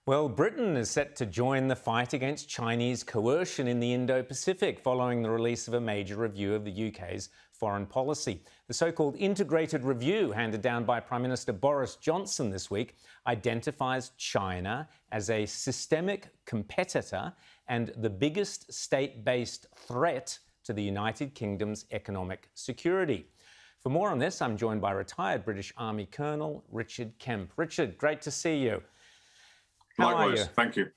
Well, Britain is set to join the fight against Chinese coercion in the Indo-Pacific following the release of a major review of the UK's foreign policy. The so-called integrated review handed down by Prime Minister Boris Johnson this week identifies China as a systemic competitor and the biggest state-based threat to the United Kingdom's economic security. For more on this, I'm joined by retired British Army Colonel Richard Kemp. Richard, great to see you. How are you? Thank you.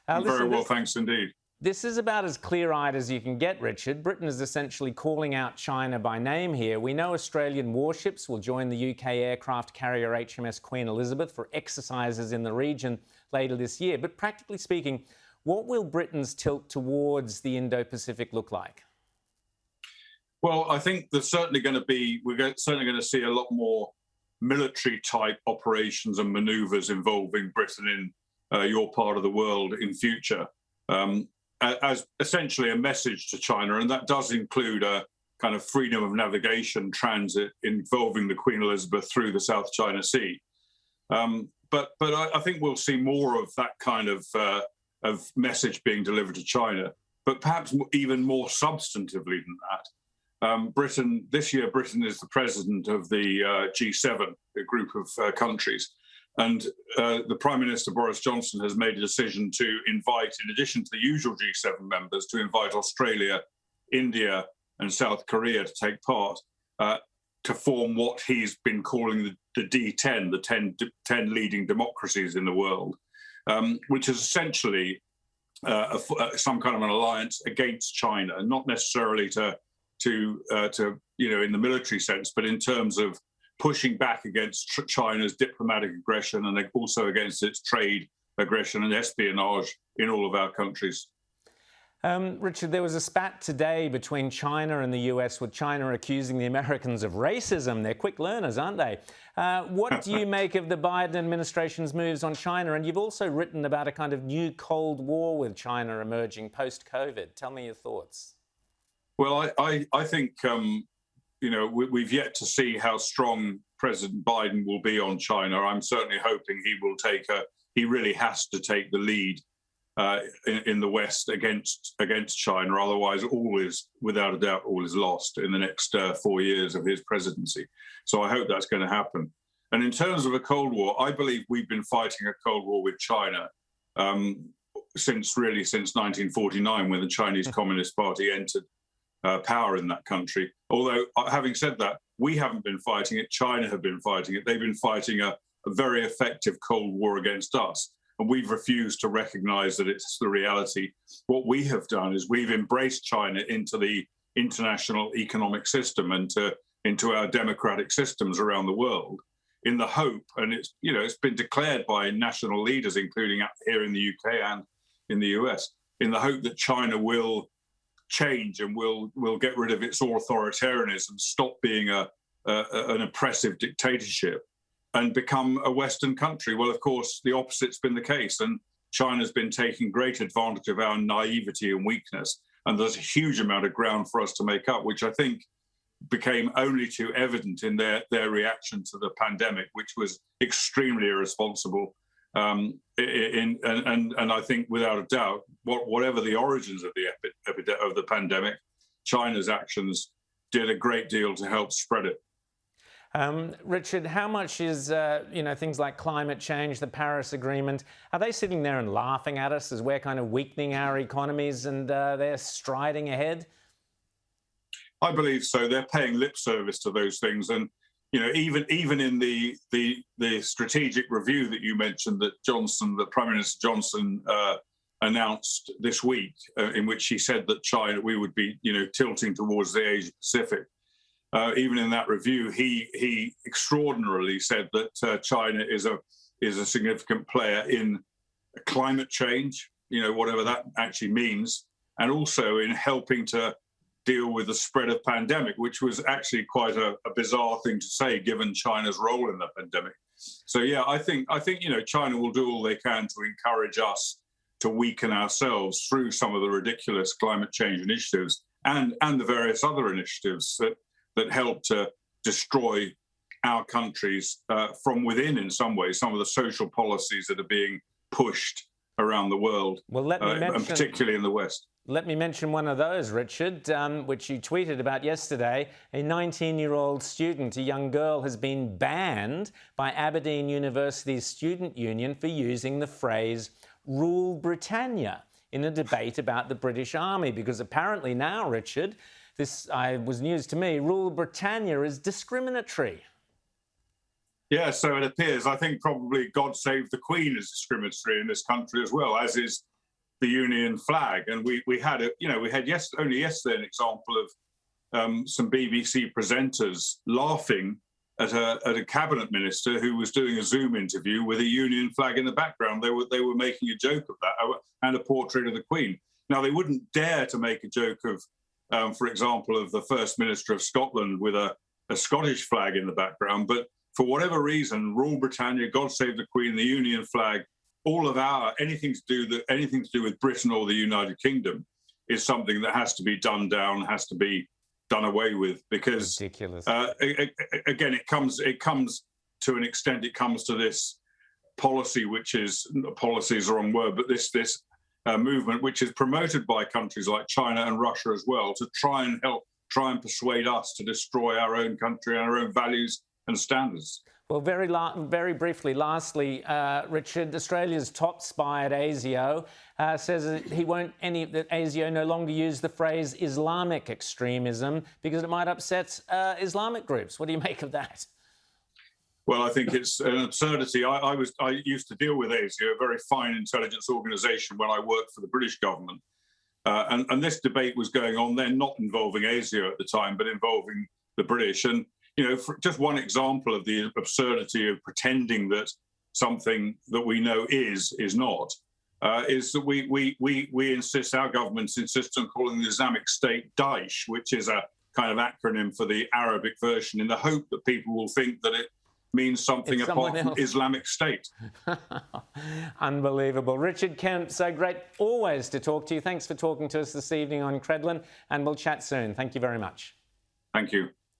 Very well, thanks indeed. This is about as clear-eyed as you can get, Richard. Britain is essentially calling out China by name here. We know Australian warships will join the UK aircraft carrier HMS Queen Elizabeth for exercises in the region later this year. But practically speaking, what will Britain's tilt towards the Indo-Pacific look like? Well, I think we're certainly going to see a lot more military-type operations and manoeuvres involving Britain in your part of the world in future, as essentially a message to China, and that does include a kind of freedom of navigation transit involving the Queen Elizabeth through the South China Sea. But I think we'll see more of that kind of message being delivered to China, but perhaps even more substantively than that. Britain is the president of the G7, a group of countries. And the Prime Minister, Boris Johnson, has made a decision to invite, in addition to the usual G7 members, to invite Australia, India and South Korea to take part, to form what he's been calling the D10, the 10 leading democracies in the world, which is essentially some kind of an alliance against China, not necessarily to in the military sense, but in terms of pushing back against China's diplomatic aggression and also against its trade aggression and espionage in all of our countries. Richard, there was a spat today between China and the US, with China accusing the Americans of racism. They're quick learners, aren't they? What do you make of the Biden administration's moves on China? And you've also written about a kind of new Cold War with China emerging post-COVID. Tell me your thoughts. Well, I think we've yet to see how strong President Biden will be on China. I'm certainly hoping he really has to take the lead in the West against China. Otherwise, without a doubt, all is lost in the next 4 years of his presidency. So I hope that's going to happen. And in terms of a Cold War, I believe we've been fighting a Cold War with China since 1949, when the Chinese Communist Party entered power in that country. Although, having said that, we haven't been fighting it. China have been fighting it. They've been fighting a very effective Cold War against us. And we've refused to recognize that it's the reality. What we have done is we've embraced China into the international economic system and into our democratic systems around the world, in the hope, and it's been declared by national leaders, including here in the UK and in the US, in the hope that China will change and will get rid of its authoritarianism, stop being an oppressive dictatorship, and become a Western country. Well, of course, the opposite's been the case, and China's been taking great advantage of our naivety and weakness, and there's a huge amount of ground for us to make up, which I think became only too evident in their reaction to the pandemic, which was extremely irresponsible. And I think, without a doubt, whatever the origins of the pandemic, China's actions did a great deal to help spread it. Richard, how much is things like climate change, the Paris Agreement, are they sitting there and laughing at us as we're kind of weakening our economies and they're striding ahead? I believe so. They're paying lip service to those things, and even in the strategic review that you mentioned, that Prime Minister Johnson announced this week, in which he said that we would be tilting towards the Asia Pacific. Even in that review, he extraordinarily said that China is a significant player in climate change, whatever that actually means, and also in helping to deal with the spread of pandemic, which was actually quite a bizarre thing to say, given China's role in the pandemic. So yeah, I think China will do all they can to encourage us to weaken ourselves through some of the ridiculous climate change initiatives and the various other initiatives that help to destroy our countries from within in some ways. Some of the social policies that are being pushed around the world, Well, and particularly in the West. Let me mention one of those, Richard, which you tweeted about yesterday. A 19-year-old student, a young girl, has been banned by Aberdeen University's student union for using the phrase "Rule Britannia" in a debate about the British Army, because apparently now, Richard, this was news to me, "Rule Britannia" is discriminatory. Yeah, so it appears. I think probably "God Save the Queen" is discriminatory in this country as well, as is the Union flag. And we had only yesterday an example of some BBC presenters laughing at a cabinet minister who was doing a Zoom interview with a Union flag in the background. They were making a joke of that, and a portrait of the Queen. Now, they wouldn't dare to make a joke of, for example, of the First Minister of Scotland with a Scottish flag in the background. But for whatever reason, "Rule Britannia," "God Save the Queen," the Union flag, all of anything to do with Britain or the United Kingdom is something that has to be dumbed down, has to be done away with, because ridiculous. Again, it comes to an extent. It comes to this policy, which is policy is the wrong word, but this movement, which is promoted by countries like China and Russia as well, to try and persuade us to destroy our own country and our own values and standards. Well, very briefly, lastly, Richard, Australia's top spy at ASIO says that that ASIO no longer use the phrase Islamic extremism because it might upset Islamic groups. What do you make of that? Well, I think it's an absurdity. I used to deal with ASIO, a very fine intelligence organisation, when I worked for the British government. And this debate was going on then, not involving ASIO at the time, but involving the British. And for just one example of the absurdity of pretending that something that we know is not, is that we insist, our governments insist on calling the Islamic State Daesh, which is a kind of acronym for the Arabic version, in the hope that people will think that it means something apart from Islamic State. Unbelievable. Richard Kemp, so great always to talk to you. Thanks for talking to us this evening on Credlin, and we'll chat soon. Thank you very much. Thank you.